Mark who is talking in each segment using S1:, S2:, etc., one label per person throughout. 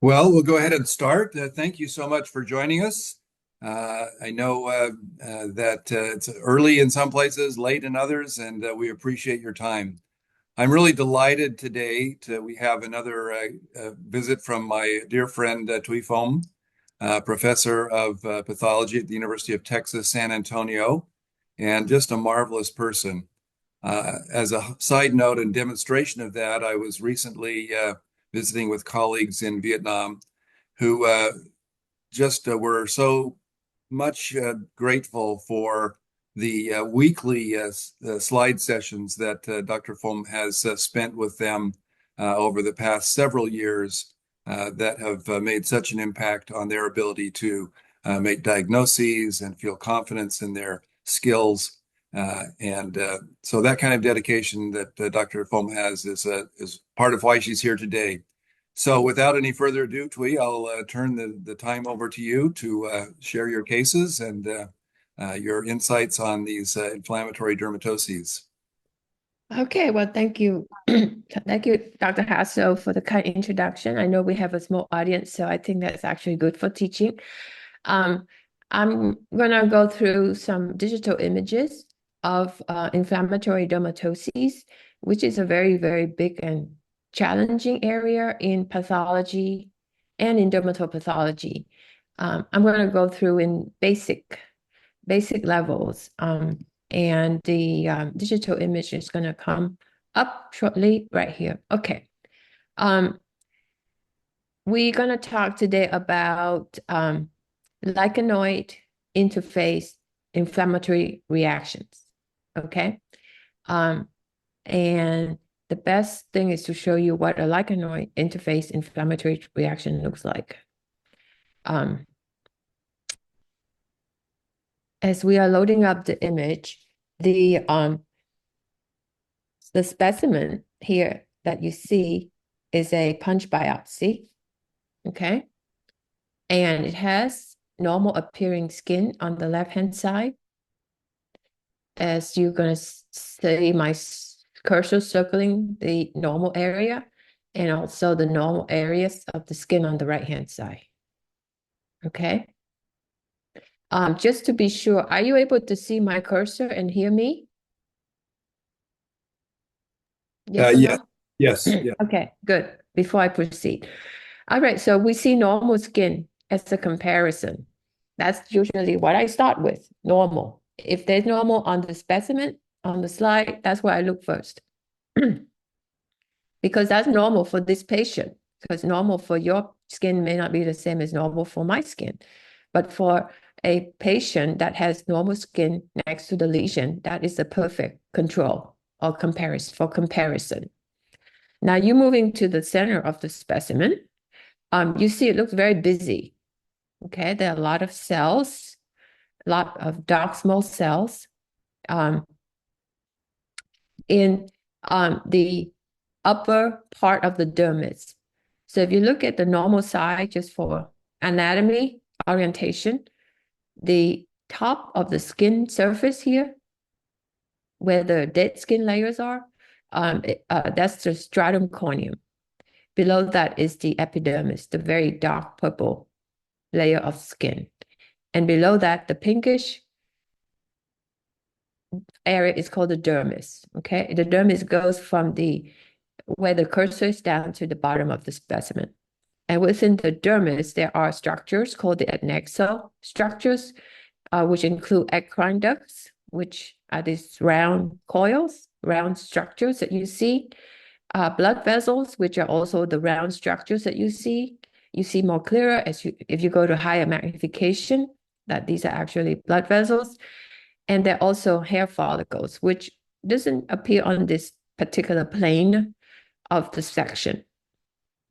S1: Well, we'll go ahead and start. Thank you so much for joining us. I know that it's early in some places, late in others, and we appreciate your time. I'm really delighted today we have another visit from my dear friend Thuy Phung, professor of pathology at the University of Texas, San Antonio, and just a marvelous person. As a side note and demonstration of that, I was recently visiting with colleagues in Vietnam who just were so much grateful for the weekly slide sessions that Dr. Phom has spent with them over the past several years that have made such an impact on their ability to make diagnoses and feel confidence in their skills. So that kind of dedication that Dr. Phom has is part of why she's here today. So without any further ado, Thuy, I'll turn the time over to you to share your cases and your insights on these inflammatory dermatoses.
S2: Okay, well, thank you. Thank you, Dr. Hasso, for the kind introduction. I know we have a small audience, so I think that's actually good for teaching. Um, I'm going to go through some digital images of inflammatory dermatoses, which is a very, very big and challenging area in pathology and in dermatopathology. I'm going to go through in basic levels. And the digital image is going to come up shortly right here. Okay. We're going to talk today about lichenoid interface inflammatory reactions. Okay. And the best thing is to show you what a lichenoid interface inflammatory reaction looks like. As we are loading up the image, the specimen here that you see is a punch biopsy, okay? And it has normal appearing skin on the left-hand side. As you're going to see my cursor circling the normal area and also the normal areas of the skin on the right-hand side, okay? Just to be sure, are you able to see my cursor and hear me? Yes or
S1: Yeah,
S2: no?
S1: yes, yeah.
S2: Okay, good. Before I proceed. All right, so we see normal skin as a comparison. That's usually what I start with, normal. If there's normal on the specimen, on the slide, that's where I look first. Because that's normal for this patient, because normal for your skin may not be the same as normal for my skin. But for a patient that has normal skin next to the lesion, that is a perfect control or comparison. Now you're moving to the center of the specimen. You see it looks very busy. Okay, there are a lot of cells, a lot of dark small cells in the upper part of the dermis. So if you look at the normal side, just for anatomy orientation, the top of the skin surface here, where the dead skin layers are, that's the stratum corneum. Below that is the epidermis, the very dark purple layer of skin. And below that, the pinkish area is called the dermis, okay? The dermis goes from where the cursor is down to the bottom of the specimen. And within the dermis, there are structures called the adnexal structures, which include eccrine ducts, which are these round coils, round structures that you see. Blood vessels, which are also the round structures that you see. You see more clearer if you go to higher magnification, that these are actually blood vessels. And there are also hair follicles, which doesn't appear on this particular plane of the section.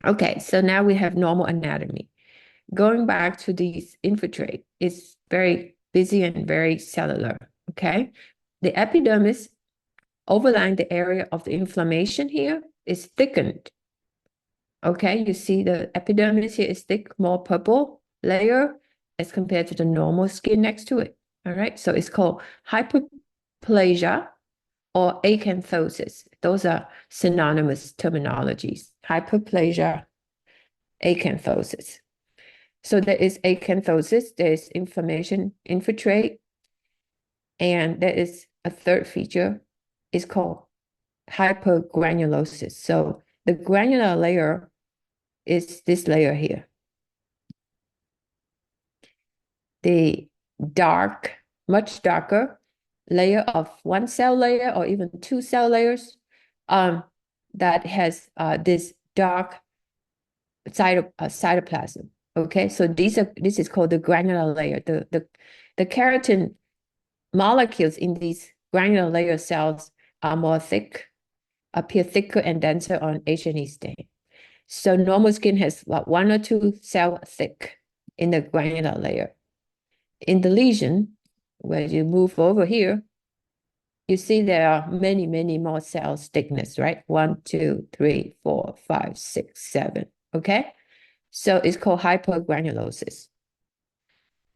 S2: Okay, so now we have normal anatomy. Going back to these infiltrate, it's very busy and very cellular, okay? The epidermis overlying the area of the inflammation here is thickened. Okay, you see the epidermis here is thick, more purple layer as compared to the normal skin next to it. All right, so it's called hyperplasia or acanthosis. Those are synonymous terminologies. Hyperplasia acanthosis. So there is acanthosis, there is inflammation infiltrate, and there is a third feature, it's called hypergranulosis. So the granular layer is this layer here. The dark, much darker layer of one cell layer or even two cell layers that has this dark cytoplasm. Okay, so this is called the granular layer. The keratin molecules in these granular layer cells are more thick, appear thicker and denser on H&E stain. So normal skin has what, 1 or 2 cell thick in the granular layer. In the lesion, where you move over here, you see there are many, many more cells thickness, right? 1, 2, 3, 4, 5, 6, 7. Okay, so it's called hypergranulosis.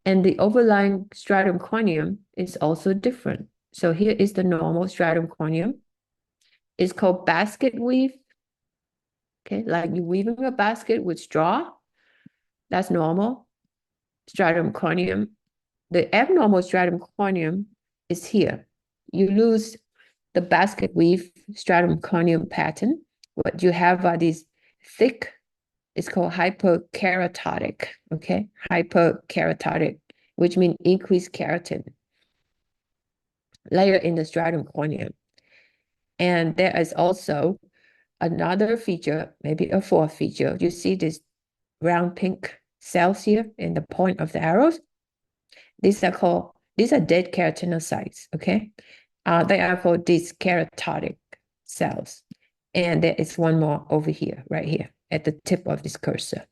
S2: And the overlying stratum corneum is also different. So here is the normal stratum corneum. It's called basket weave. Okay, like you're weaving a basket with straw. That's normal stratum corneum. The abnormal stratum corneum is here. You lose the basket weave stratum corneum pattern. What you have are these thick, it's called hyperkeratotic, okay? Hyperkeratotic, which means increased keratin layer in the stratum corneum. And there is also another feature, maybe a fourth feature. You see these round pink cells here in the point of the arrows. These are dead keratinocytes, okay? They are called these keratotic cells. And there is one more over here, right here, at the tip of this cursor.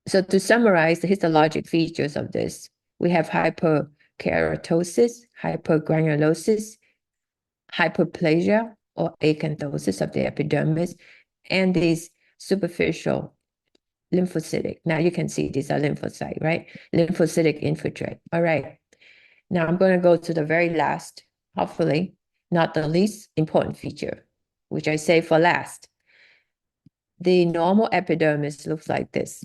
S2: So to summarize the histologic features of this, we have hyperkeratosis, hypergranulosis, hyperplasia or acanthosis of the epidermis, and these superficial lymphocytic. Now you can see these are lymphocyte, right? Lymphocytic infiltrate. All right. Now I'm going to go to the very last, hopefully not the least important feature, which I say for last. The normal epidermis looks like this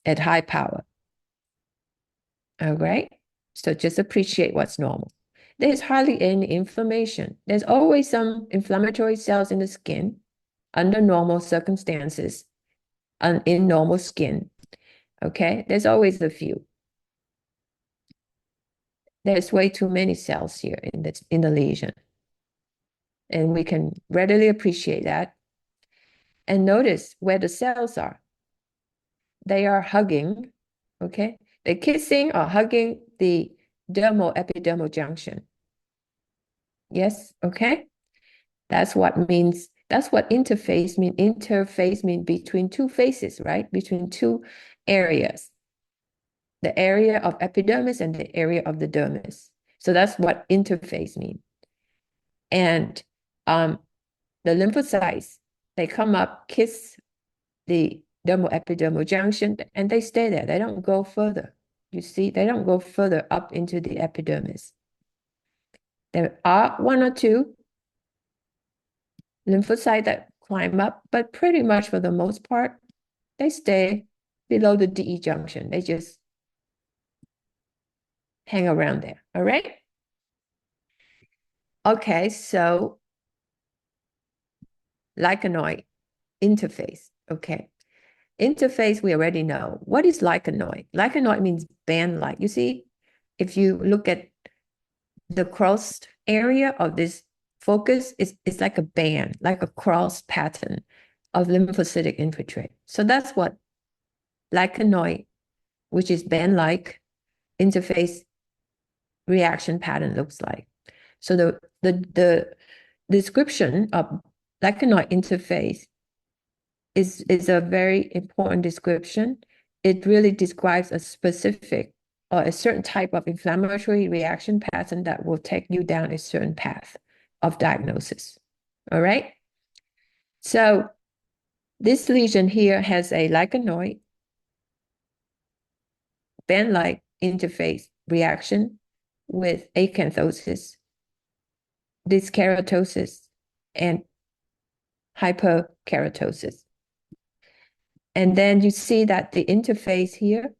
S2: at high power. All right. So just appreciate what's normal. There's hardly any inflammation. There's always some inflammatory cells in the skin under normal circumstances and in normal skin. Okay. There's always a few. There's way too many cells here in the lesion. And we can readily appreciate that. And notice where the cells are. They are hugging, okay? They're kissing or hugging the dermal-epidermal junction. Yes, okay? That's what interface means. Interface means between two faces, right? Between two areas. The area of epidermis and the area of the dermis. So that's what interface means. And the lymphocytes, they come up, kiss the dermal-epidermal junction, and they stay there. They don't go further. You see, they don't go further up into the epidermis. There are 1 or 2 lymphocytes that climb up, but pretty much for the most part, they stay below the DE junction. They just hang around there, all right? Okay, so lichenoid interface, okay. Interface, we already know. What is lichenoid? Lichenoid means band-like. You see, if you look at the crossed area of this focus, it's like a band, like a cross pattern of lymphocytic infiltrate. So that's what lichenoid, which is band-like interface reaction pattern looks like. So the description of lichenoid interface is a very important description. It really describes a specific or a certain type of inflammatory reaction pattern that will take you down a certain path of diagnosis. All right. So this lesion here has a lichenoid band-like interface reaction with acanthosis, dyskeratosis, and hyperkeratosis. And then you see that the interface here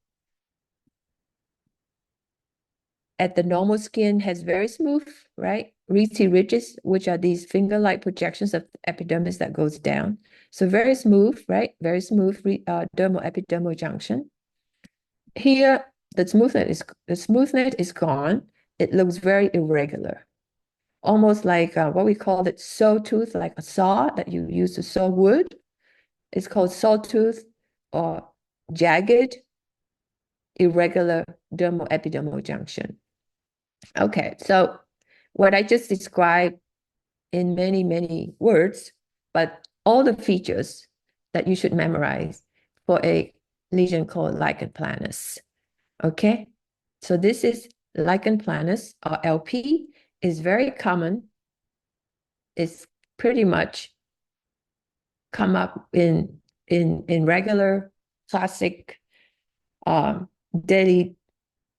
S2: at the normal skin has very smooth, right? Rete ridges, which are these finger-like projections of epidermis that goes down. So very smooth, right? Very smooth dermal epidermal junction. Here, the smoothness is gone. It looks very irregular, almost like what we call it sawtooth, like a saw that you use to saw wood. It's called sawtooth or jagged, irregular dermal epidermal junction. Okay, so what I just described in many, many words, but all the features that you should memorize for a lesion called lichen planus. Okay, so this is lichen planus, or LP, is very common. It's pretty much come up in regular classic daily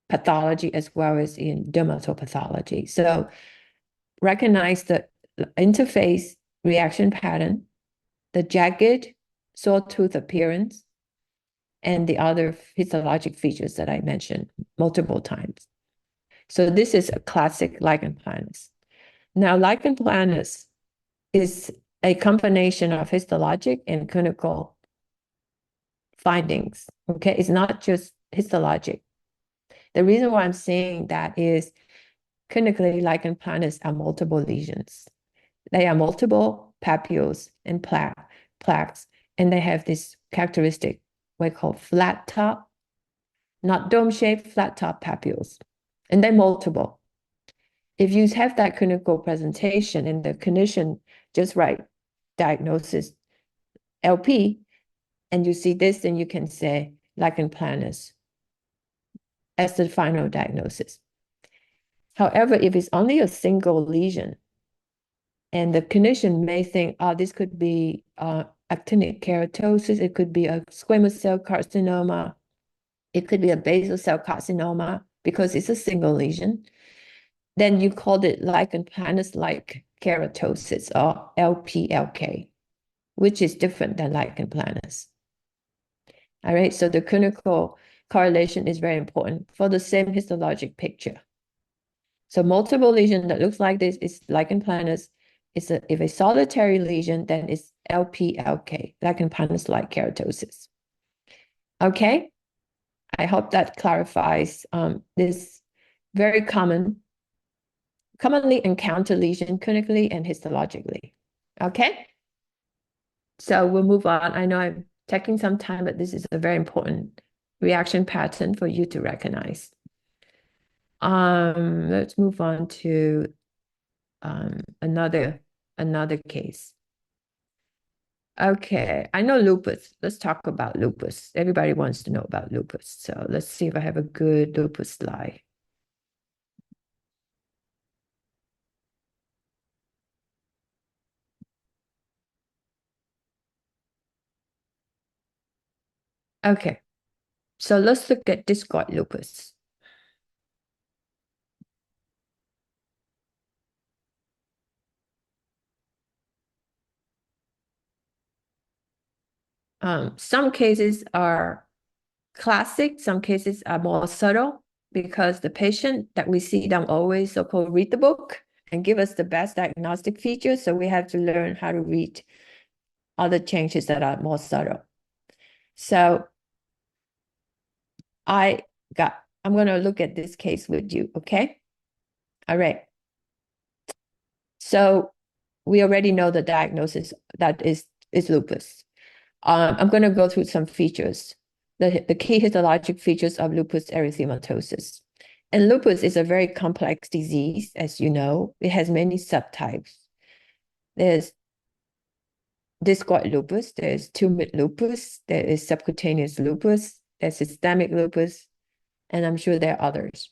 S2: pathology as well as in dermatopathology. So recognize the interface reaction pattern, the jagged sawtooth appearance, and the other histologic features that I mentioned multiple times. So this is a classic lichen planus. Now, lichen planus is a combination of histologic and clinical findings. Okay, it's not just histologic. The reason why I'm saying that is clinically lichen planus are multiple lesions. They are multiple papules and plaques, and they have this characteristic we call flat top, not dome-shaped, flat top papules, and they're multiple. If you have that clinical presentation and the clinician just write diagnosis LP, and you see this, then you can say lichen planus as the final diagnosis. However, if it's only a single lesion, and the clinician may think, oh, this could be actinic keratosis, it could be a squamous cell carcinoma, it could be a basal cell carcinoma because it's a single lesion. Then you called it lichen planus-like keratosis or LPLK, which is different than lichen planus. All right, so the clinical correlation is very important for the same histologic picture. So multiple lesion that looks like this is lichen planus. If a solitary lesion, then it's LPLK, lichen planus-like keratosis. Okay, I hope that clarifies this very commonly encountered lesion clinically and histologically. Okay, so we'll move on. I know I'm taking some time, but this is a very important reaction pattern for you to recognize. Let's move on to another case. Okay, I know lupus. Let's talk about lupus. Everybody wants to know about lupus. So let's see if I have a good lupus slide. Okay, so let's look at discoid lupus. Some cases are classic, some cases are more subtle because the patient that we see don't always so-called read the book and give us the best diagnostic features. So we have to learn how to read other changes that are more subtle. So I'm going to look at this case with you, okay? All right. So we already know the diagnosis that is lupus. I'm going to go through some features, the key histologic features of lupus erythematosus. And lupus is a very complex disease, as you know. It has many subtypes. There's discoid lupus, there's tumid lupus, there is subcutaneous lupus, there's systemic lupus, and I'm sure there are others.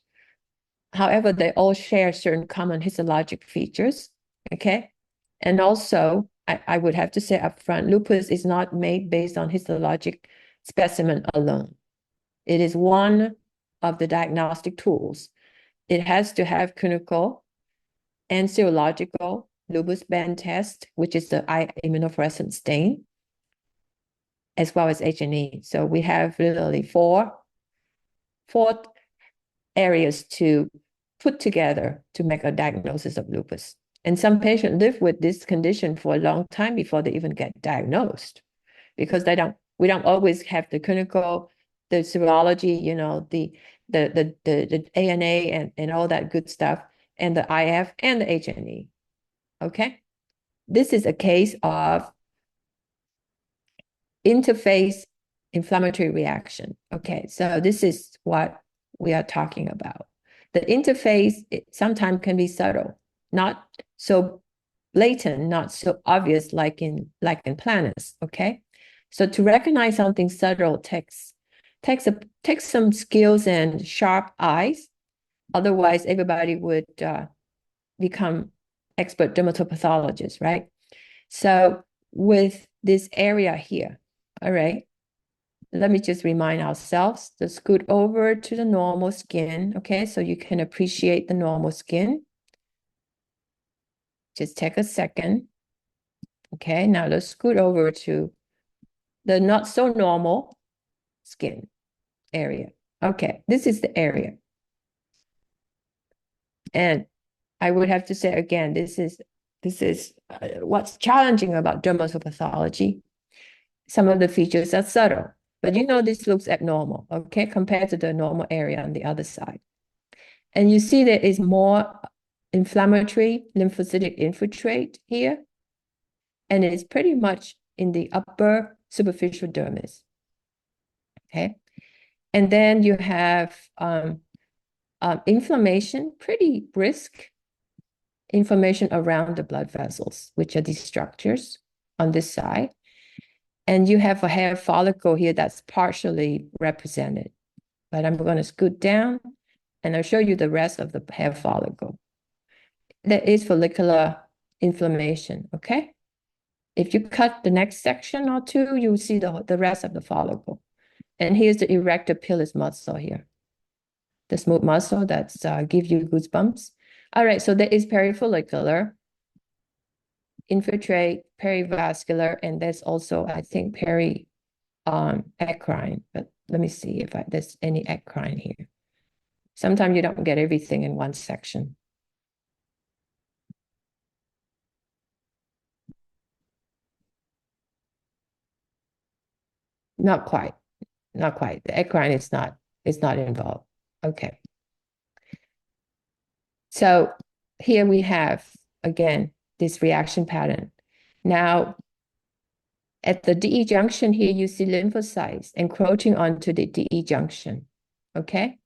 S2: However, they all share certain common histologic features, okay? And also, I would have to say upfront, lupus is not made based on histologic specimen alone. It is one of the diagnostic tools. It has to have clinical and serological lupus band test, which is the eye immunofluorescent stain, as well as H&E. So we have literally four areas to put together to make a diagnosis of lupus. And some patients live with this condition for a long time before they even get diagnosed, because we don't always have the clinical, the serology, the ANA and all that good stuff, and the IF and the H&E. Okay. This is a case of interface inflammatory reaction. Okay, so this is what we are talking about. The interface sometimes can be subtle, not so blatant, not so obvious like in planus. Okay, so to recognize something subtle takes some skills and sharp eyes. Otherwise, everybody would become expert dermatopathologists, right? So with this area here, all right, let me just remind ourselves to scoot over to the normal skin, okay? So you can appreciate the normal skin. Just take a second. Okay, now let's scoot over to the not so normal skin area. Okay, this is the area. And I would have to say again, this is what's challenging about dermatopathology. Some of the features are subtle, but this looks abnormal, okay, compared to the normal area on the other side. And you see there is more inflammatory lymphocytic infiltrate here, and it is pretty much in the upper superficial dermis, okay? And then you have inflammation, pretty brisk inflammation around the blood vessels, which are these structures on this side. And you have a hair follicle here that's partially represented. But I'm going to scoot down and I'll show you the rest of the hair follicle. There is follicular inflammation, okay? If you cut the next section or two, you'll see the rest of the follicle. And here's the erector pili muscle here. The smooth muscle that's give you goosebumps. All right, so there is perifollicular, infiltrate, perivascular, and there's also, I think, eccrine. But let me see if there's any eccrine here. Sometimes you don't get everything in one section. Not quite, not quite. The eccrine is not involved. Okay. So here we have, again, this reaction pattern. Now, at the DE junction here, you see lymphocytes encroaching onto the DE junction, okay?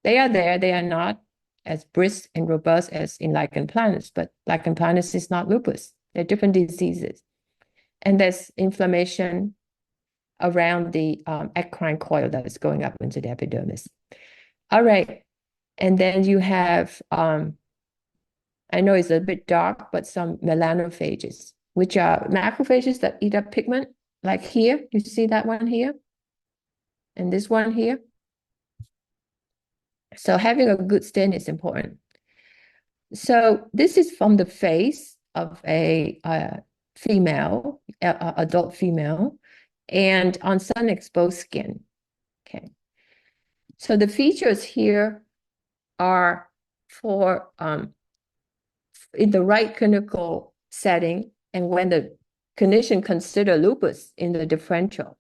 S2: They are there. They are not as brisk and robust as in lichen planus, but lichen planus is not lupus. They're different diseases. And there's inflammation around the eccrine coil that is going up into the epidermis. All right. And then you have, I know it's a bit dark, but some melanophages, which are macrophages that eat up pigment, like here. You see that one here? And this one here. So having a good stain is important. So this is from the face of a female, adult female, and on sun-exposed skin. Okay. So the features here are for in the right clinical setting and when the clinician consider lupus in the differential.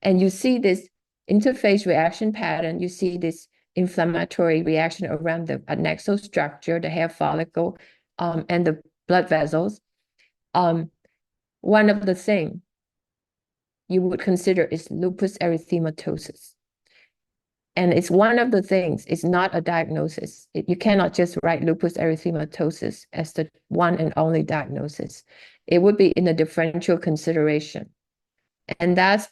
S2: And you see this interface reaction pattern, you see this inflammatory reaction around the adnexal structure, the hair follicle, and the blood vessels. One of the things you would consider is lupus erythematosus. And it's one of the things, it's not a diagnosis. You cannot just write lupus erythematosus as the one and only diagnosis. It would be in a differential consideration. And that's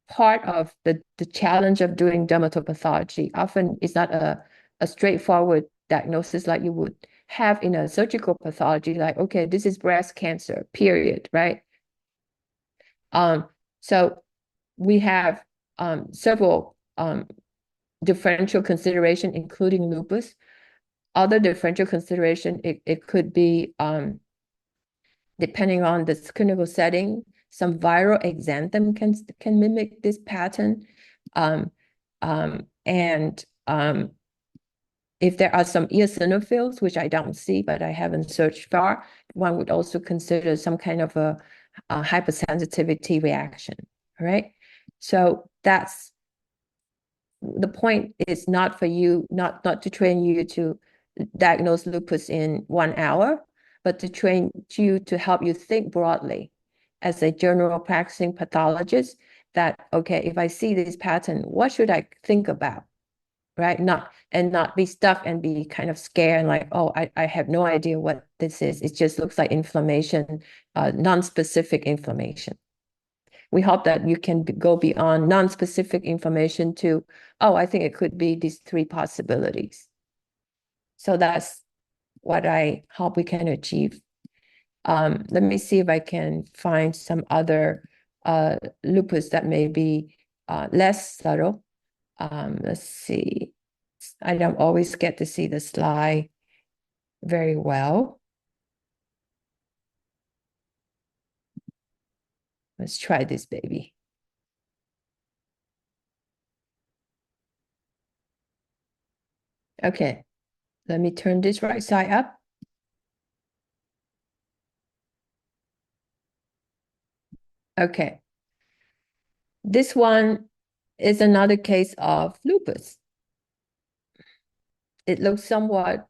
S2: part of the challenge of doing dermatopathology. Often it's not a straightforward diagnosis like you would have in a surgical pathology, like, okay, this is breast cancer, period, right? So we have several differential consideration, including lupus. Other differential consideration, it could be depending on the clinical setting. Some viral exanthem can mimic this pattern. If there are some eosinophils, which I don't see, but I haven't searched far, one would also consider some kind of a hypersensitivity reaction, all right? So that's the point is not for you, not to train you to diagnose lupus in 1 hour, but to train you to help you think broadly as a general practicing pathologist that, okay, if I see this pattern, what should I think about? Right? Not be stuck and be kind of scared and like, oh, I have no idea what this is. It just looks like inflammation, non-specific inflammation. We hope that you can go beyond non-specific inflammation to, oh, I think it could be these 3 possibilities. So that's what I hope we can achieve. Let me see if I can find some other lupus that may be less subtle. Let's see. I don't always get to see the slide very well. Let's try this baby. Okay, let me turn this right side up. Okay. This one is another case of lupus. It looks somewhat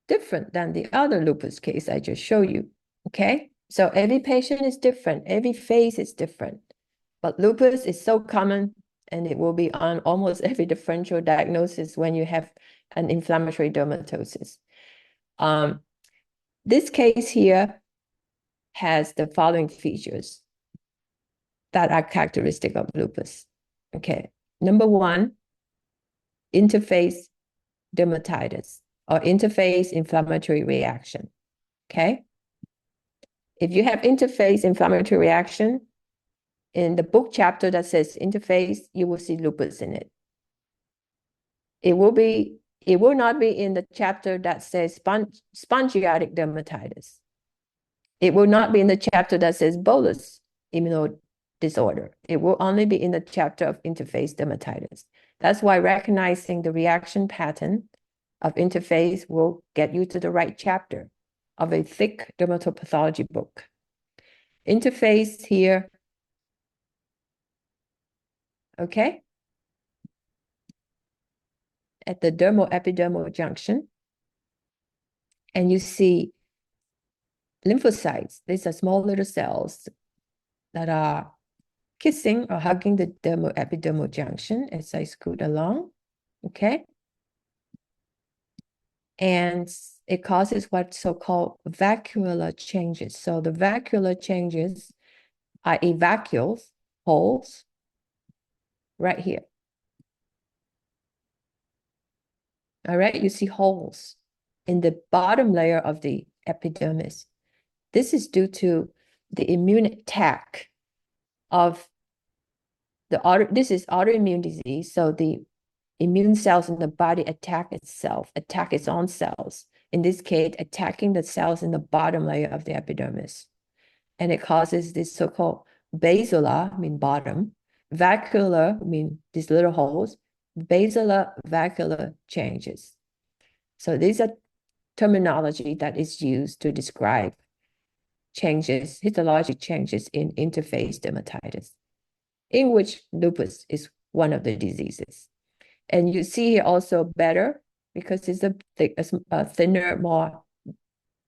S2: different than the other lupus case I just showed you, okay? So every patient is different, every phase is different, but lupus is so common and it will be on almost every differential diagnosis when you have an inflammatory dermatosis. This case here has the following features that are characteristic of lupus, okay? Number 1, interface dermatitis or interface inflammatory reaction, okay? If you have interface inflammatory reaction, in the book chapter that says interface, you will see lupus in it. It will not be in the chapter that says spongiatic dermatitis. It will not be in the chapter that says bullous immunodisorder. It will only be in the chapter of interface dermatitis. That's why recognizing the reaction pattern of interface will get you to the right chapter of a thick dermatopathology book. Interface here, okay? At the dermal-epidermal junction. And you see lymphocytes. These are small little cells that are kissing or hugging the dermal-epidermal junction as I scoot along, okay? And it causes what's so-called vacuolar changes. So the vacuolar changes are vacuoles, holes, right here. All right, you see holes in the bottom layer of the epidermis. This is due to the immune attack of this is autoimmune disease. So the immune cells in the body attack its own cells. In this case, attacking the cells in the bottom layer of the epidermis. And it causes this so-called basilar, mean bottom, vacuolar, mean these little holes, basilar vacuolar changes. So these are terminology that is used to describe changes, histologic changes in interface dermatitis, in which lupus is one of the diseases. And you see here also better, because it's a thinner, more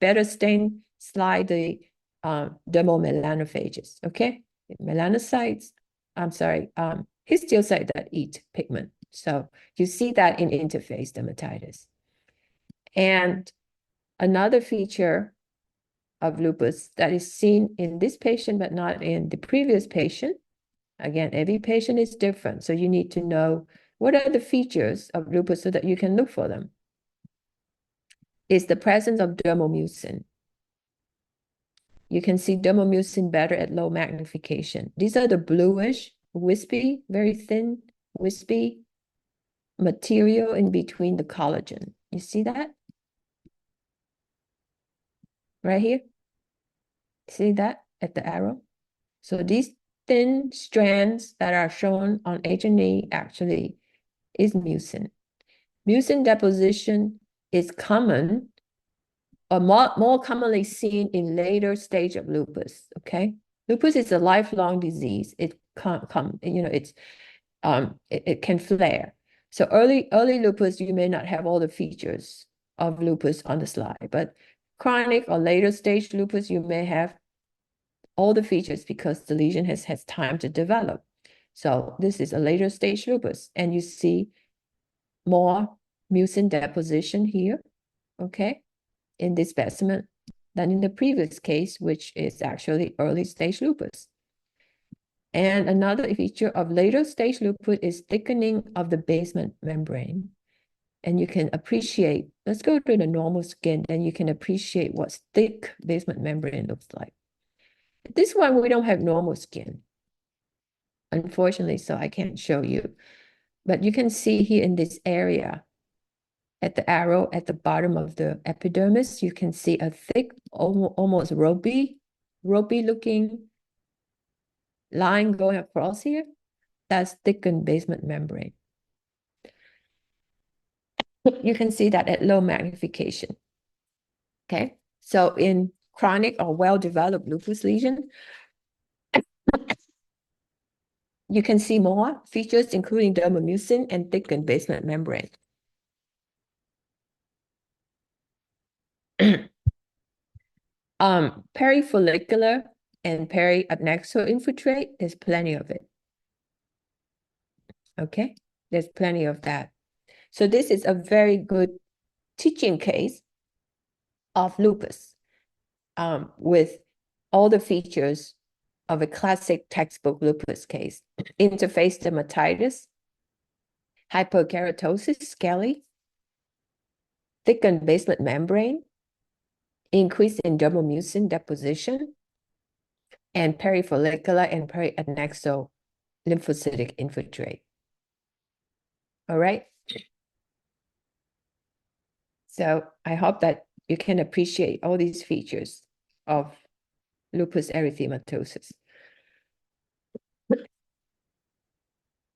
S2: better stained slide, the dermal melanophages, okay? Melanocytes, I'm sorry, histiocytes that eat pigment. So you see that in interface dermatitis. And another feature of lupus that is seen in this patient, but not in the previous patient. Again, every patient is different. So you need to know what are the features of lupus so that you can look for them. Is the presence of dermal mucin. You can see dermal mucin better at low magnification. These are the bluish, wispy, very thin, wispy material in between the collagen. You see that? Right here? See that at the arrow? So these thin strands that are shown on H&E actually is mucin. Mucin deposition is common or more commonly seen in later stage of lupus, okay? Lupus is a lifelong disease. It it can flare. So early lupus, you may not have all the features of lupus on the slide, but chronic or later stage lupus, you may have all the features because the lesion has time to develop. So this is a later stage lupus, and you see more mucin deposition here, okay, in this specimen than in the previous case, which is actually early stage lupus. And another feature of later stage lupus is thickening of the basement membrane. And you can appreciate, let's go to the normal skin, and you can appreciate what thick basement membrane looks like. This one, we don't have normal skin, unfortunately, so I can't show you. But you can see here in this area, at the arrow at the bottom of the epidermis, you can see a thick, almost ropey looking line going across here. That's thickened basement membrane. You can see that at low magnification. Okay, so in chronic or well-developed lupus lesion, you can see more features, including dermomucin and thickened basement membrane. Perifollicular and periadnexal infiltrate, there's plenty of it. Okay, there's plenty of that. So this is a very good teaching case of lupus with all the features of a classic textbook lupus case. Interface dermatitis, hyperkeratosis, scaly, thickened basement membrane, increase in dermomucin deposition, and perifollicular and periadnexal lymphocytic infiltrate. All right. So I hope that you can appreciate all these features of lupus erythematosus.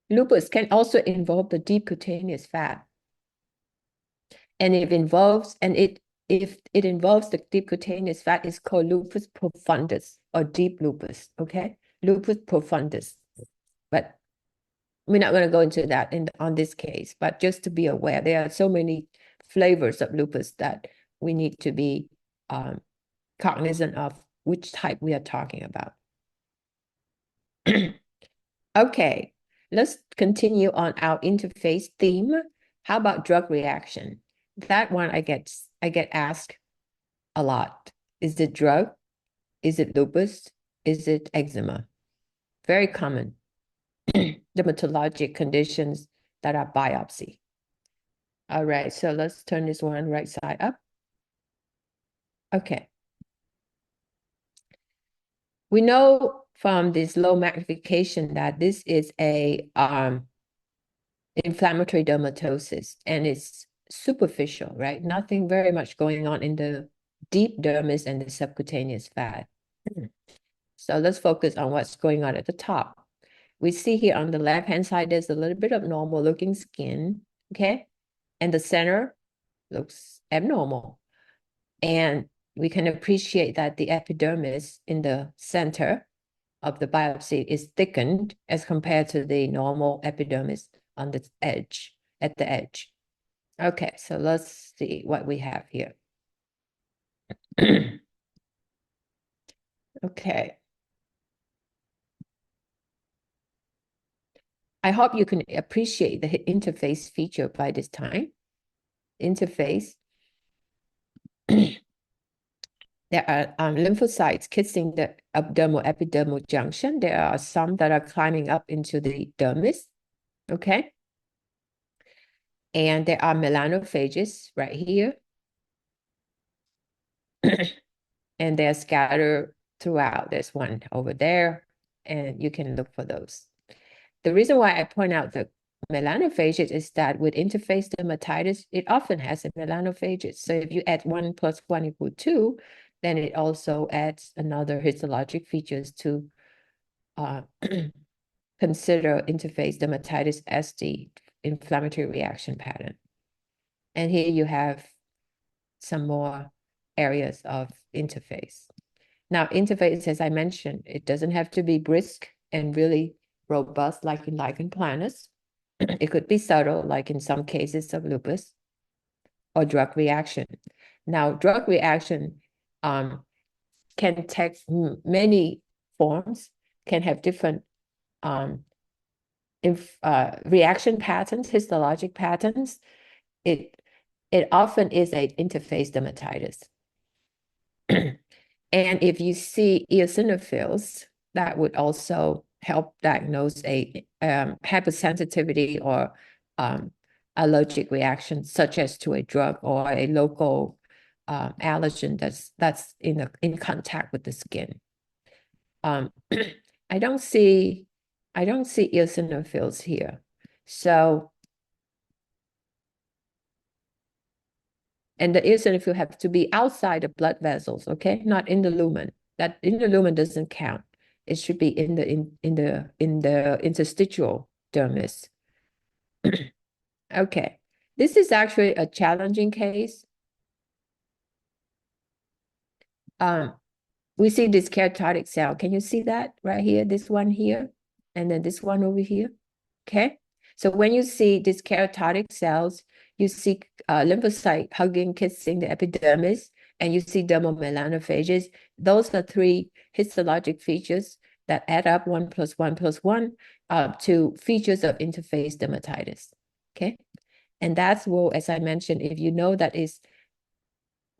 S2: Lupus can also involve the deep cutaneous fat. And if it involves the deep cutaneous fat, it's called lupus profundus or deep lupus, okay? Lupus profundus. But we're not going to go into that on this case, but just to be aware, there are so many flavors of lupus that we need to be cognizant of which type we are talking about. Okay, let's continue on our interface theme. How about drug reaction? That one I get asked a lot. Is it drug? Is it lupus? Is it eczema? Very common dermatologic conditions that are biopsy. All right, so let's turn this one right side up. Okay. We know from this low magnification that this is a inflammatory dermatosis, and it's superficial, right? Nothing very much going on in the deep dermis and the subcutaneous fat. So let's focus on what's going on at the top. We see here on the left-hand side, there's a little bit of normal looking skin, okay? And the center looks abnormal. And we can appreciate that the epidermis in the center of the biopsy is thickened as compared to the normal epidermis on the edge, at the edge. Okay, so let's see what we have here. Okay. I hope you can appreciate the interface feature by this time. Interface. There are lymphocytes kissing the epidermal junction. There are some that are climbing up into the dermis, okay? And there are melanophages right here. And they're scattered throughout. There's one over there, and you can look for those. The reason why I point out the melanophages is that with interface dermatitis, it often has a melanophages. So if you add 1 + 1 = 2, then it also adds another histologic features to uh, consider interface dermatitis as the inflammatory reaction pattern. And here you have some more areas of interface. Now, interface, as I mentioned, it doesn't have to be brisk and really robust like in lichen planus. It could be subtle, like in some cases of lupus, or drug reaction. Now, drug reaction can take many forms, can have different reaction patterns, histologic patterns. It often is an interface dermatitis. And if you see eosinophils, that would also help diagnose a hypersensitivity or allergic reaction, such as to a drug or a local allergen that's in contact with the skin. Um, I don't see eosinophils here. So, and the eosinophil have to be outside the blood vessels, okay? Not in the lumen. That in the lumen doesn't count. It should be in the interstitial dermis. Okay. This is actually a challenging case. We see this keratotic cell. Can you see that right here? This one here, and then this one over here. Okay. So when you see these keratotic cells, you see lymphocyte hugging, kissing the epidermis, and you see dermomelanophages. Those are three histologic features that add up 1 + 1 + 1 to features of interface dermatitis. Okay. And that's what, as I mentioned, if you know that is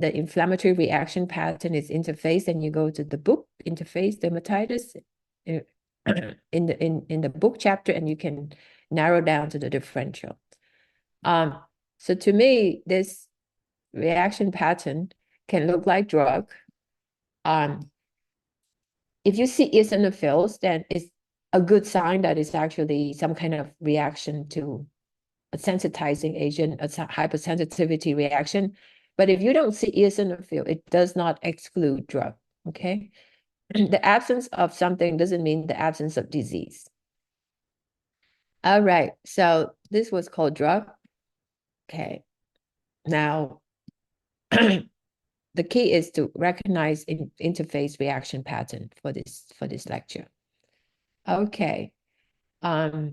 S2: the inflammatory reaction pattern is interface, and you go to the book, interface dermatitis, in the book chapter, and you can narrow down to the differential. So to me, this reaction pattern can look like drug. If you see eosinophils, then it's a good sign that it's actually some kind of reaction to a sensitizing agent, a hypersensitivity reaction. But if you don't see eosinophil, it does not exclude drug, okay? The absence of something doesn't mean the absence of disease. All right, so this was called drug. Okay, now the key is to recognize interface reaction pattern for this lecture. Okay, how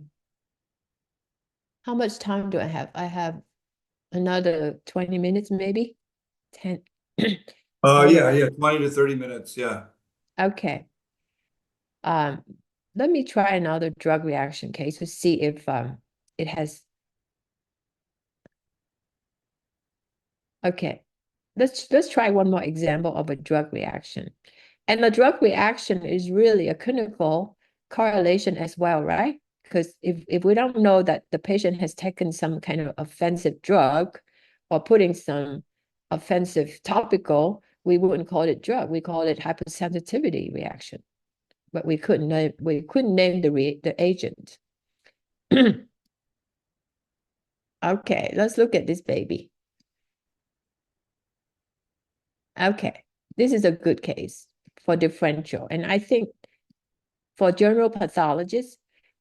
S2: much time do I have? I have another 20 minutes, maybe 10. All
S1: Yeah,
S2: right.
S1: yeah, 20 to 30 minutes. Yeah.
S2: Okay. Um, let me try another drug reaction case to see if it has. Okay. Let's try one more example of a drug reaction. And the drug reaction is really a clinical correlation as well, right? Because if we don't know that the patient has taken some kind of offensive drug or putting some offensive topical, we wouldn't call it drug. We call it hypersensitivity reaction. But we couldn't name the agent. Okay, let's look at this baby. Okay, this is a good case for differential. And I think for general pathologists,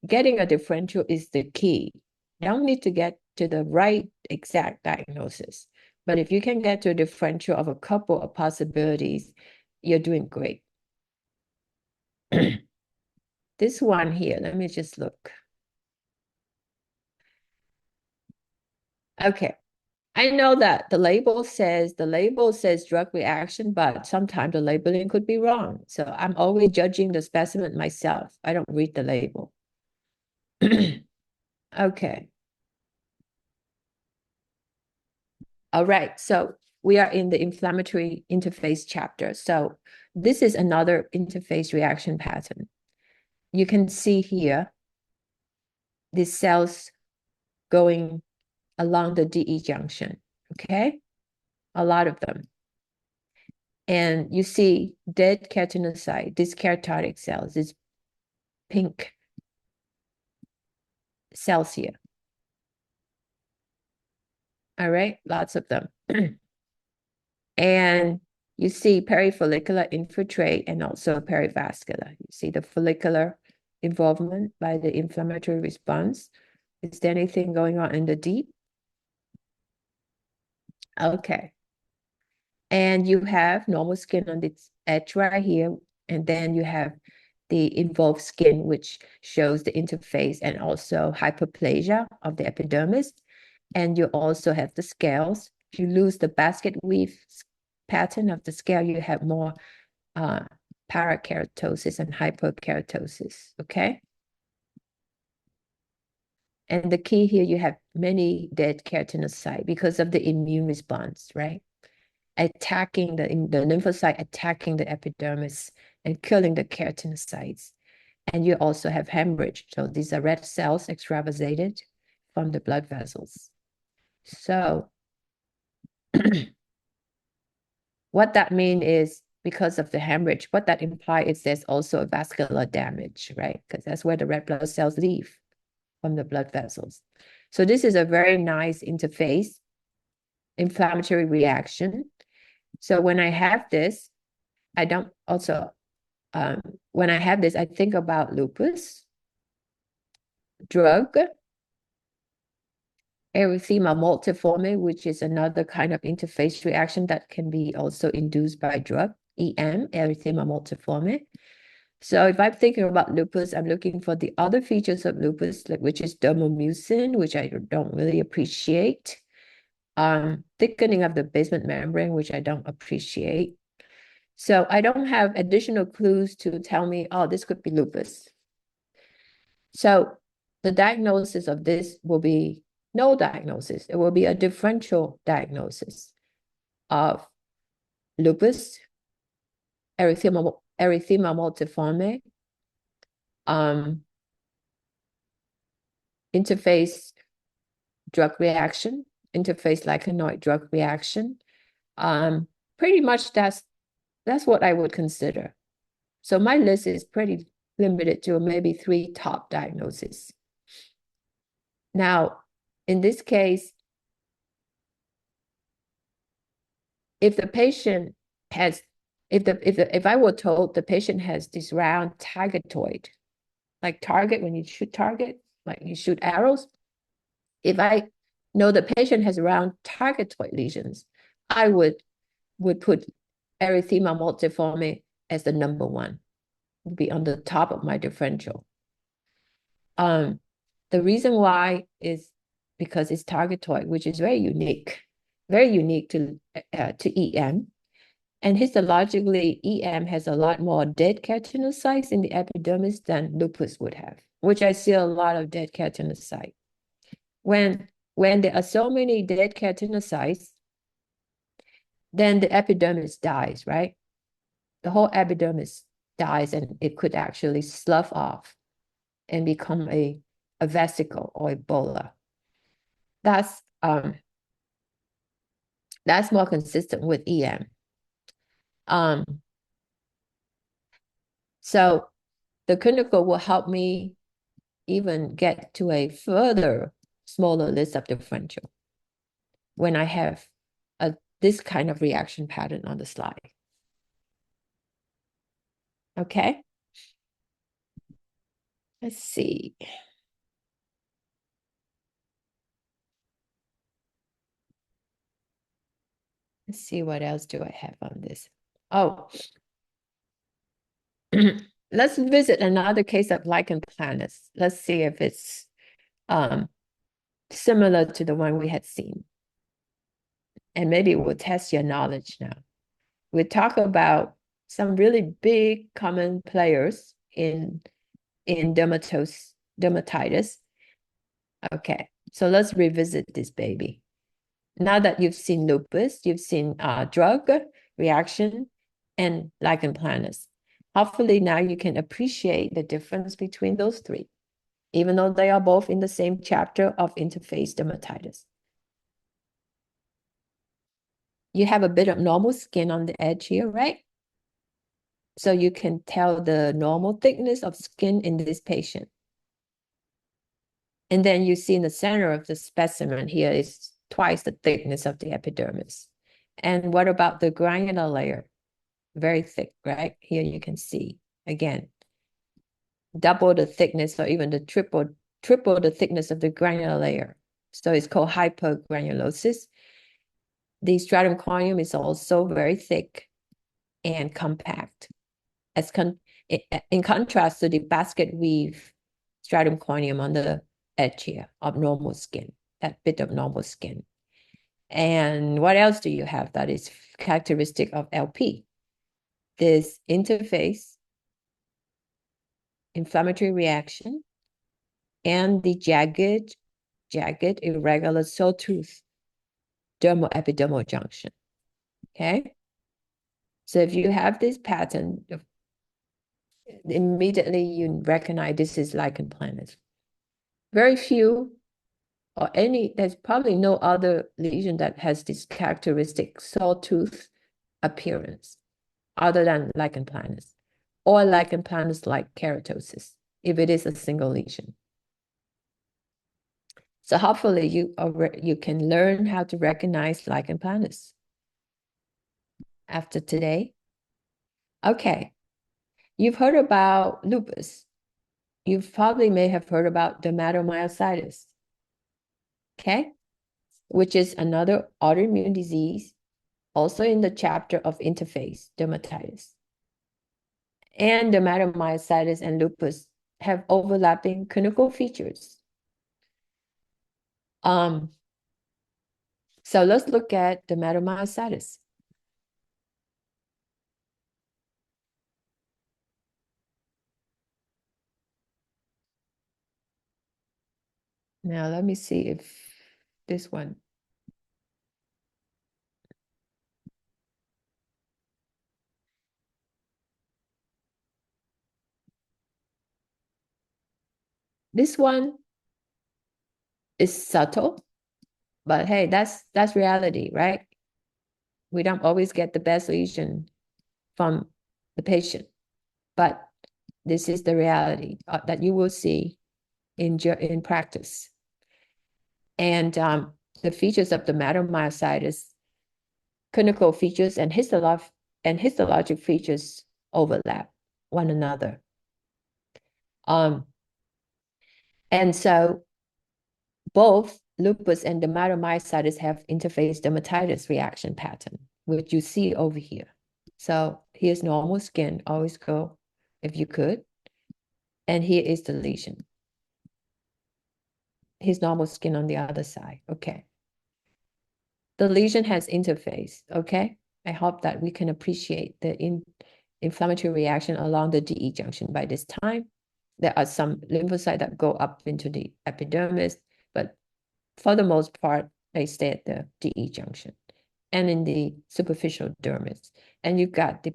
S2: getting a differential is the key. You don't need to get to the right exact diagnosis. But if you can get to a differential of a couple of possibilities, you're doing great. This one here, let me just look. Okay. I know that the label says drug reaction, but sometimes the labeling could be wrong. So I'm always judging the specimen myself. I don't read the label. Okay. All right. So we are in the inflammatory interface chapter. So this is another interface reaction pattern. You can see here these cells going along the DE junction. Okay. A lot of them. And you see dead keratinocyte, these keratotic cells, these pink cells here. All right, lots of them. And you see perifollicular infiltrate and also perivascular. You see the follicular involvement by the inflammatory response. Is there anything going on in the deep? Okay. And you have normal skin on this edge right here. And then you have the involved skin, which shows the interface and also hyperplasia of the epidermis. And you also have the scales. If you lose the basket weave pattern of the scale, you have more parakeratosis and hyperkeratosis, okay? And the key here, you have many dead keratinocytes because of the immune response, right? Attacking the lymphocyte, attacking the epidermis and killing the keratinocytes. And you also have hemorrhage. So these are red cells extravasated from the blood vessels. So what that means is because of the hemorrhage, what that implies is there's also a vascular damage, right? Because that's where the red blood cells leave from the blood vessels. So this is a very nice interface, inflammatory reaction. So when I have this, I don't also, when I have this, I think about lupus, drug, erythema multiforme, which is another kind of interface reaction that can be also induced by drug, EM, erythema multiforme. So if I'm thinking about lupus, I'm looking for the other features of lupus, like, which is dermomucin, which I don't really appreciate. Thickening of the basement membrane, which I don't appreciate. So I don't have additional clues to tell me, oh, this could be lupus. So the diagnosis of this will be no diagnosis. It will be a differential diagnosis of lupus, erythema multiforme, interface drug reaction, interface lichenoid drug reaction. Pretty much that's what I would consider. So my list is pretty limited to maybe 3 top diagnoses. Now, in this case, if the patient has, if I were told the patient has this round targetoid, like target when you shoot target, like you shoot arrows, if I know the patient has round targetoid lesions, I would put erythema multiforme as the number 1, would be on the top of my differential. The reason why is because it's targetoid, which is very unique to EM. And histologically, EM has a lot more dead keratinocytes in the epidermis than lupus would have, which I see a lot of dead keratinocytes. When there are so many dead keratinocytes, then the epidermis dies, right? The whole epidermis dies and it could actually slough off and become a vesicle or a bulla. That's more consistent with EM. So the clinical will help me even get to a further smaller list of differential when I have this kind of reaction pattern on the slide. Okay. Let's see. Let's see what else do I have on this. Oh, let's visit another case of lichen planus. Let's see if it's similar to the one we had seen. And maybe we'll test your knowledge now. We'll talk about some really big common players in dermatitis. Okay, so let's revisit this baby. Now that you've seen lupus, you've seen drug reaction and lichen planus. Hopefully now you can appreciate the difference between those 3, even though they are both in the same chapter of interface dermatitis. You have a bit of normal skin on the edge here, right? So you can tell the normal thickness of skin in this patient. And then you see in the center of the specimen here is twice the thickness of the epidermis. And what about the granular layer? Very thick, right? Here you can see again. double the thickness or even the triple the thickness of the granular layer. So it's called hypergranulosis. The stratum corneum is also very thick and compact, as in contrast to the basket weave stratum corneum on the edge here of normal skin, that bit of normal skin. And what else do you have that is characteristic of LP? This interface, inflammatory reaction, and the jagged, irregular sawtooth dermal epidermal junction. Okay. So if you have this pattern, immediately you recognize this is lichen planus. Very few or any, there's probably no other lesion that has this characteristic sawtooth appearance other than lichen planus or lichen planus like keratosis, if it is a single lesion. So hopefully you can learn how to recognize lichen planus after today. Okay, you've heard about lupus. You probably may have heard about dermatomyositis, okay, which is another autoimmune disease, also in the chapter of interface dermatitis. And dermatomyositis and lupus have overlapping clinical features. So let's look at dermatomyositis. Now let me see if this one. This one is subtle, but hey, that's reality, right? We don't always get the best lesion from the patient, but this is the reality that you will see in practice. And the features of dermatomyositis, clinical features and histologic features overlap one another. And so both lupus and dermatomyositis have interface dermatitis reaction pattern, which you see over here. So here's normal skin, always go if you could. And here is the lesion. Here's normal skin on the other side, okay. The lesion has interface, okay? I hope that we can appreciate the inflammatory reaction along the DE junction by this time. There are some lymphocytes that go up into the epidermis, but for the most part, they stay at the DE junction and in the superficial dermis. And you've got the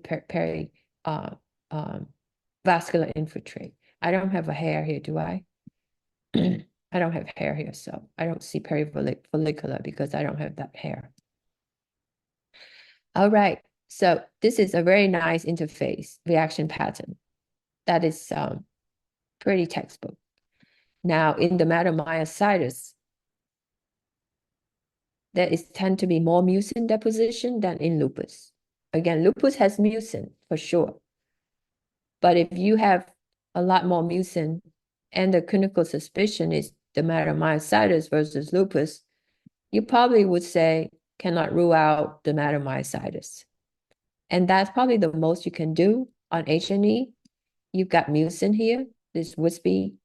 S2: vascular infiltrate. I don't have a hair here, do I? I don't have hair here, so I don't see perifollicular because I don't have that hair. All right, so this is a very nice interface reaction pattern. That is pretty textbook. Now, in dermatomyositis, there tend to be more mucin deposition than in lupus. Again, lupus has mucin for sure. But if you have a lot more mucin and the clinical suspicion is dermatomyositis versus lupus, you probably would say cannot rule out dermatomyositis. And that's probably the most you can do on H&E. You've got mucin here, this wispy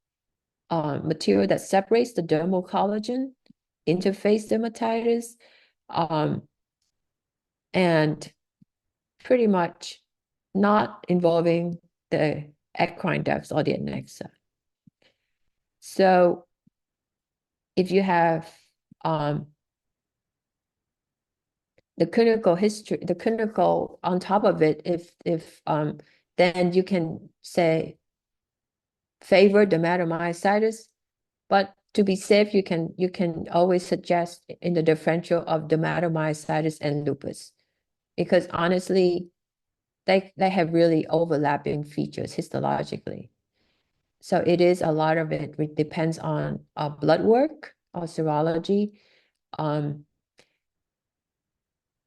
S2: material that separates the dermal collagen, interface dermatitis, and pretty much not involving the eccrine ducts or the adnexa. So if you have the clinical history, the clinical on top of it, if then you can say favor dermatomyositis, but to be safe, you can always suggest in the differential of dermatomyositis and lupus, because honestly, they have really overlapping features histologically. So it is a lot of it depends on blood work or serology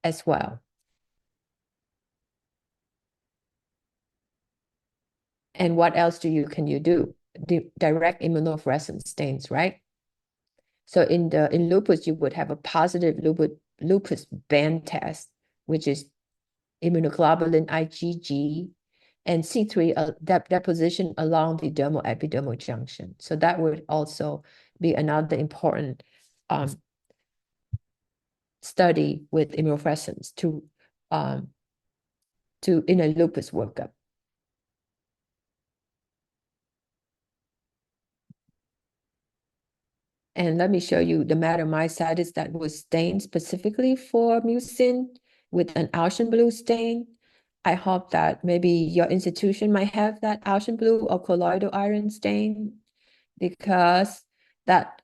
S2: as well. And what else can you do? Direct immunofluorescence stains, right? So in lupus, you would have a positive lupus band test, which is immunoglobulin IgG and C3 deposition along the dermal epidermal junction. So that would also be another important study with immunofluorescence in a lupus workup. And let me show you the dermatomyositis that was stained specifically for mucin with an Austrian blue stain. I hope that maybe your institution might have that Austrian blue or colloidal iron stain, because that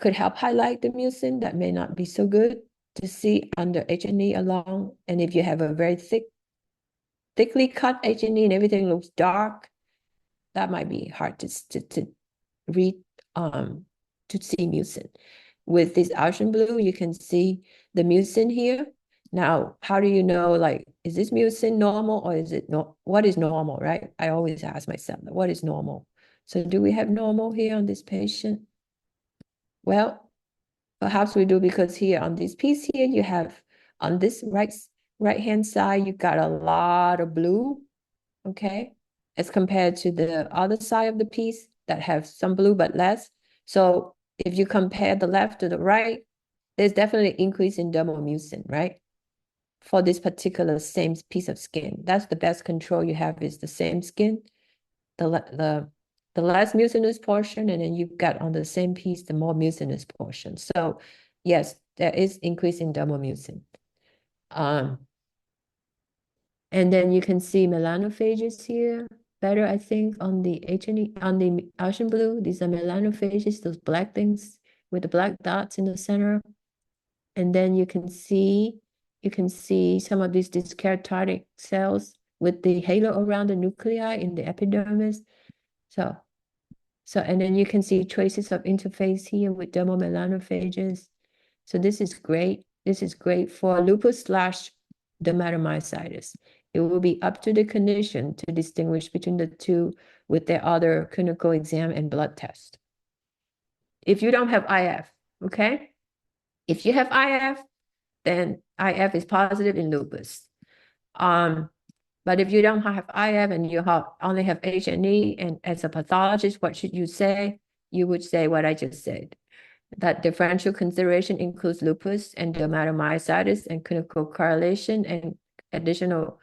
S2: could help highlight the mucin that may not be so good to see under H&E alone. And if you have a very thickly cut H&E and everything looks dark, that might be hard to read, to see mucin. With this Austrian blue, you can see the mucin here. Now, how do you know, like, is this mucin normal or is it not? What is normal, right? I always ask myself, what is normal? So do we have normal here on this patient? Well, perhaps we do, because here on this piece here, you have on this right-hand side, you got a lot of blue, okay? As compared to the other side of the piece that have some blue but less. So if you compare the left to the right, there's definitely increase in dermal mucin, right? For this particular same piece of skin. That's the best control you have, is the same skin, the less mucinous portion, and then you've got on the same piece the more mucinous portion. So yes, there is increase in dermal mucin. And then you can see melanophages here better, I think, on the H&E, on the Austrian blue. These are melanophages, those black things with the black dots in the center. And then you can see some of these dyskeratotic cells with the halo around the nuclei in the epidermis. So and then you can see traces of interface here with dermal melanophages. So this is great. This is great for lupus/dermatomyositis. It will be up to the clinician to distinguish between the two with their other clinical exam and blood test. If you don't have IF, okay? If you have IF, then IF is positive in lupus. But if you don't have IF and you only have H&E, and as a pathologist, what should you say? You would say what I just said, that differential consideration includes lupus and dermatomyositis, and clinical correlation and additional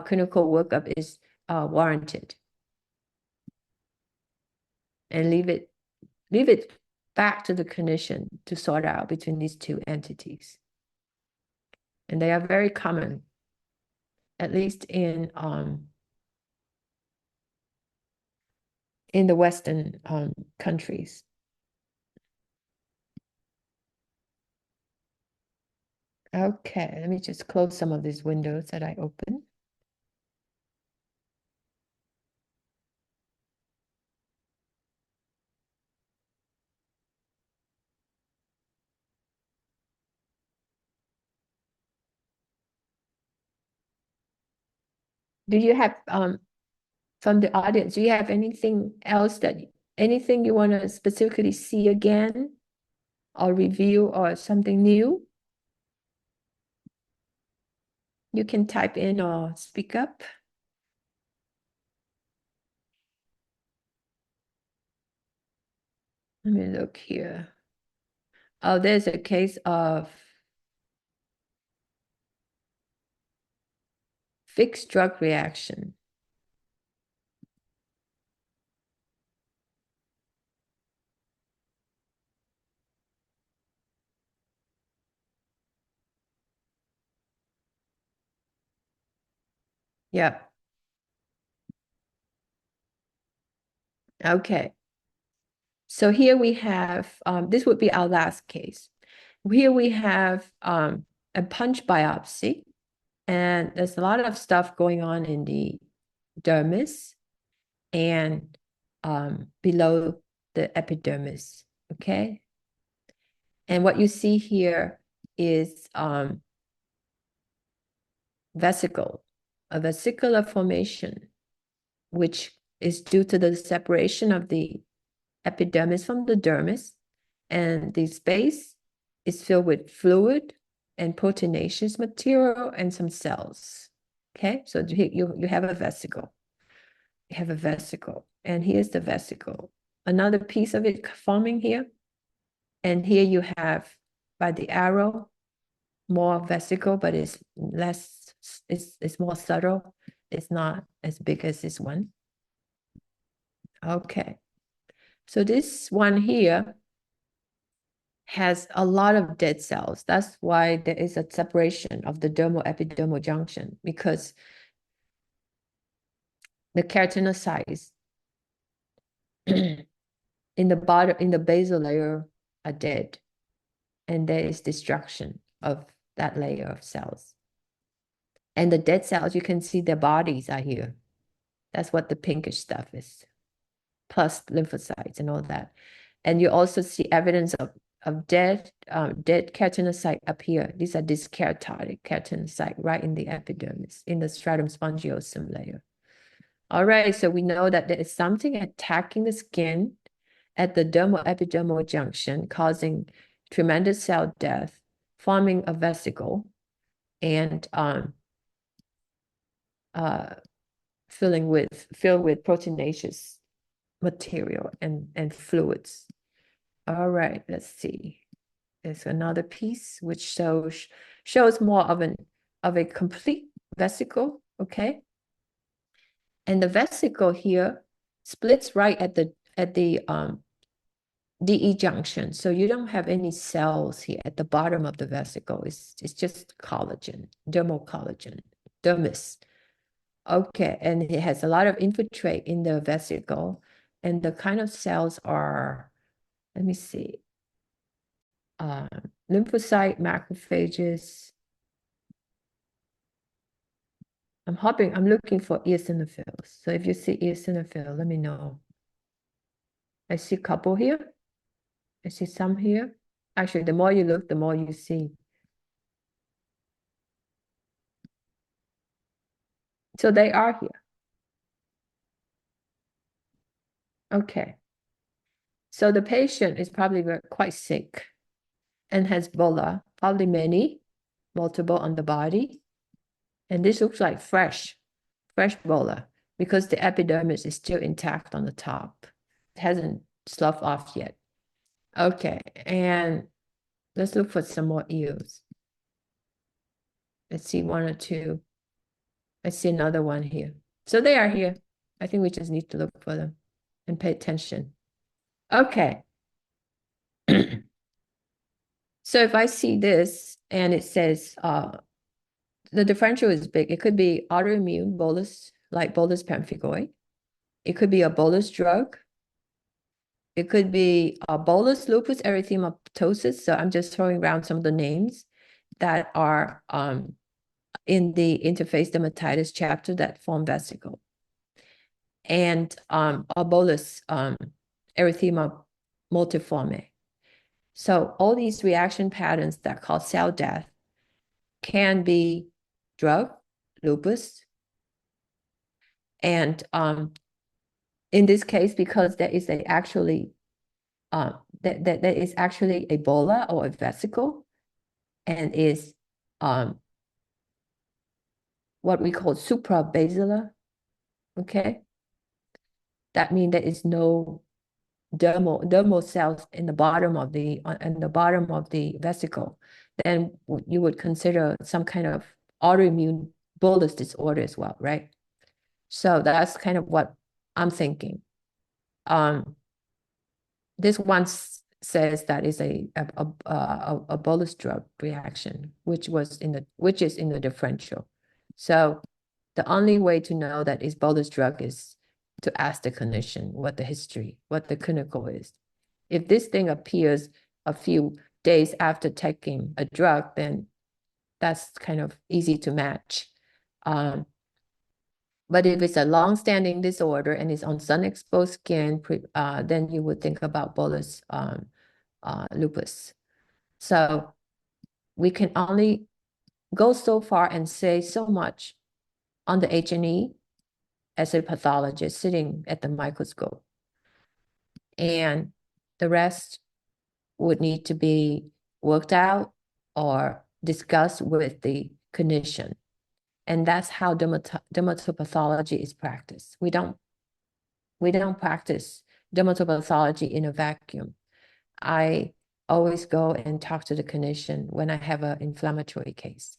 S2: clinical workup is warranted. And leave it back to the clinician to sort out between these two entities. And they are very common, at least in the Western countries. Okay, let me just close some of these windows that I opened. Do you have from the audience, do you have anything else anything you want to specifically see again or review or something new? You can type in or speak up. Let me look here. Oh, there's a case of fixed drug reaction. Yeah. Okay. So here we have, this would be our last case. Here we have a punch biopsy, and there's a lot of stuff going on in the dermis and below the epidermis, okay? And what you see here is a vesicular formation, which is due to the separation of the epidermis from the dermis, and the space is filled with fluid and proteinaceous material and some cells. Okay, so you have a vesicle. You have a vesicle, and here's the vesicle. Another piece of it forming here, and here you have, by the arrow, more vesicle, but it's less, it's more subtle. It's not as big as this one. Okay, so this one here has a lot of dead cells. That's why there is a separation of the dermal-epidermal junction, because the keratinocytes in the bottom, in the basal layer, are dead, and there is destruction of that layer of cells. And the dead cells, you can see their bodies are here. That's what the pinkish stuff is, plus lymphocytes and all that. And you also see evidence of dead keratinocyte up here. These are dyskeratotic keratinocyte right in the epidermis, in the stratum spongiosum layer. All right, so we know that there is something attacking the skin at the dermal-epidermal junction, causing tremendous cell death, forming a vesicle, and filled with proteinaceous material and fluids. All right, let's see. There's another piece which shows more of a complete vesicle, okay? And the vesicle here splits right at the DE junction. So you don't have any cells here at the bottom of the vesicle. It's just collagen, dermal collagen, dermis. Okay, and it has a lot of infiltrate in the vesicle, and the kind of cells are, let me see, lymphocyte, macrophages. I'm looking for eosinophils. So if you see eosinophil, let me know. I see a couple here. I see some here. Actually, the more you look, the more you see. So they are here. Okay. So the patient is probably quite sick and has bulla, probably many, multiple on the body. And this looks like fresh bulla, because the epidermis is still intact on the top. It hasn't sloughed off yet. Okay, and let's look for some more eels. Let's see one or two. I see another one here. So they are here. I think we just need to look for them and pay attention. Okay. So if I see this and it says the differential is big, it could be autoimmune bolus, like bolus pemphigoid. It could be a bolus drug. It could be a bolus lupus erythematosus. So I'm just throwing around some of the names that are in the interface dermatitis chapter that form vesicle. And a bolus erythema multiforme. So all these reaction patterns that cause cell death can be drug, lupus, and in this case, because there is actually Ebola or a vesicle, and is what we call suprabasilar. Okay, that means there is no dermal cells in the bottom of the vesicle. Then you would consider some kind of autoimmune bolus disorder as well, right? So that's kind of what I'm thinking. This one says that is a bolus drug reaction, which is in the differential. So the only way to know that is bolus drug is to ask the clinician what the history, what the clinical is. If this thing appears a few days after taking a drug, then that's kind of easy to match. But if it's a long-standing disorder and it's on sun-exposed skin, then you would think about bolus lupus. So we can only go so far and say so much on the H&E as a pathologist sitting at the microscope. And the rest would need to be worked out or discussed with the clinician. And that's how dermatopathology is practiced. We don't practice dermatopathology in a vacuum. I always go and talk to the clinician when I have an inflammatory case.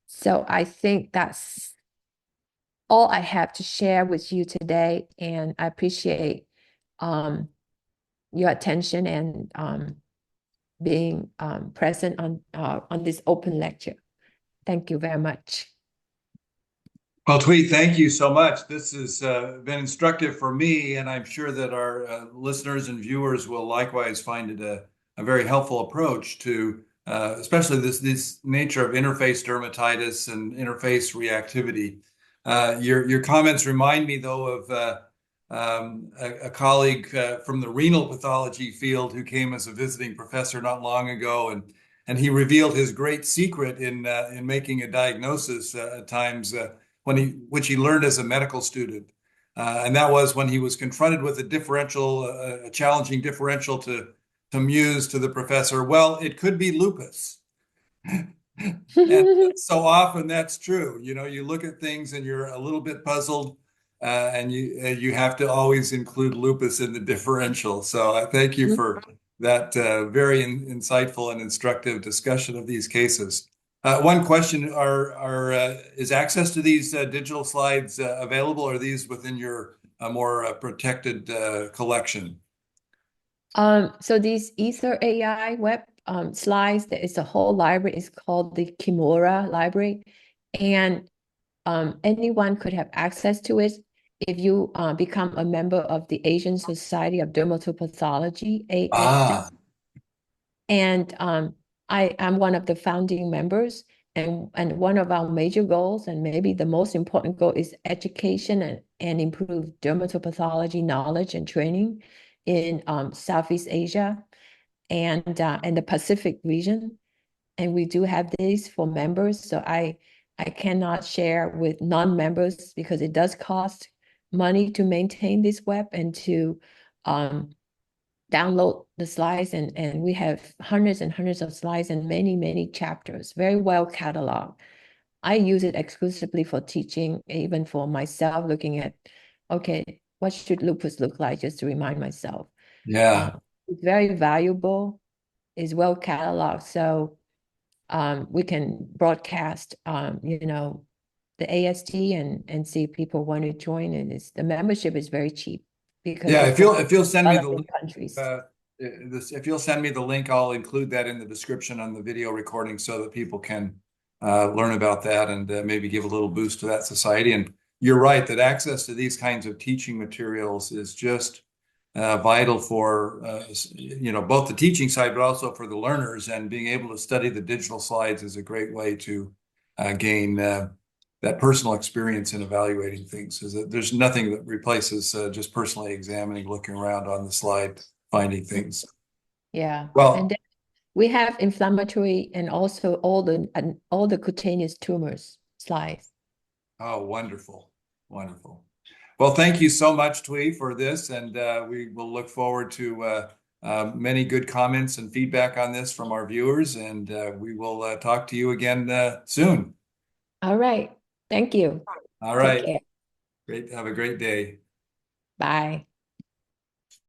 S2: So I think that's all I have to share with you today, and I appreciate your attention and being present on this open lecture. Thank you very much.
S1: Well, Thuy, thank you so much. This has been instructive for me, and I'm sure that our listeners and viewers will likewise find it a very helpful approach to, especially this nature of interface dermatitis and interface reactivity. Your comments remind me, though, of a colleague from the renal pathology field who came as a visiting professor not long ago, and he revealed his great secret in making a diagnosis at times. Which he learned as a medical student. And that was when he was confronted with a differential, a challenging differential to muse to the professor, well, it could be lupus. And so often that's true. You know, you look at things and you're a little bit puzzled, and you have to always include lupus in the differential. So I thank you for that very insightful and instructive discussion of these cases. One question: is access to these digital slides available? Or are these within your more protected collection?
S2: So these Ether AI web slides, there is a whole library. It's called the Kimura library, and anyone could have access to it if you become a member of the Asian Society of Dermatopathology, ASD.
S1: Ah,
S2: And I'm one of the founding members, and one of our major goals, and maybe the most important goal, is education and improve dermatopathology knowledge and training in Southeast Asia and the Pacific region. And we do have these for members. So I cannot share with non-members because it does cost money to maintain this web and to download the slides, and we have hundreds and hundreds of slides and many, many chapters, very well cataloged. I use it exclusively for teaching, even for myself, looking at, okay, what should lupus look like, just to remind myself.
S1: yeah.
S2: It's very valuable, it's well cataloged, so we can broadcast, the ASD and see if people want to join. And the membership is very cheap because
S1: Yeah,
S2: it's for
S1: if you'll send me the
S2: developing
S1: link,
S2: countries.
S1: uh, if you'll send me the link, I'll include that in the description on the video recording so that people can learn about that and maybe give a little boost to that society. And you're right that access to these kinds of teaching materials is just vital for both the teaching side, but also for the learners. And being able to study the digital slides is a great way to gain that personal experience in evaluating things. Is that there's nothing that replaces just personally examining, looking around on the slide, finding things.
S2: Yeah. And
S1: Well,
S2: then we have inflammatory and also all the cutaneous tumors slides.
S1: oh, wonderful, wonderful. Well, thank you so much, Thuy, for this, and we will look forward to many good comments and feedback on this from our viewers, and we will talk to you again soon.
S2: All right. Thank you.
S1: All
S2: Take
S1: right.
S2: care.
S1: Great. Have a great day.
S2: Bye.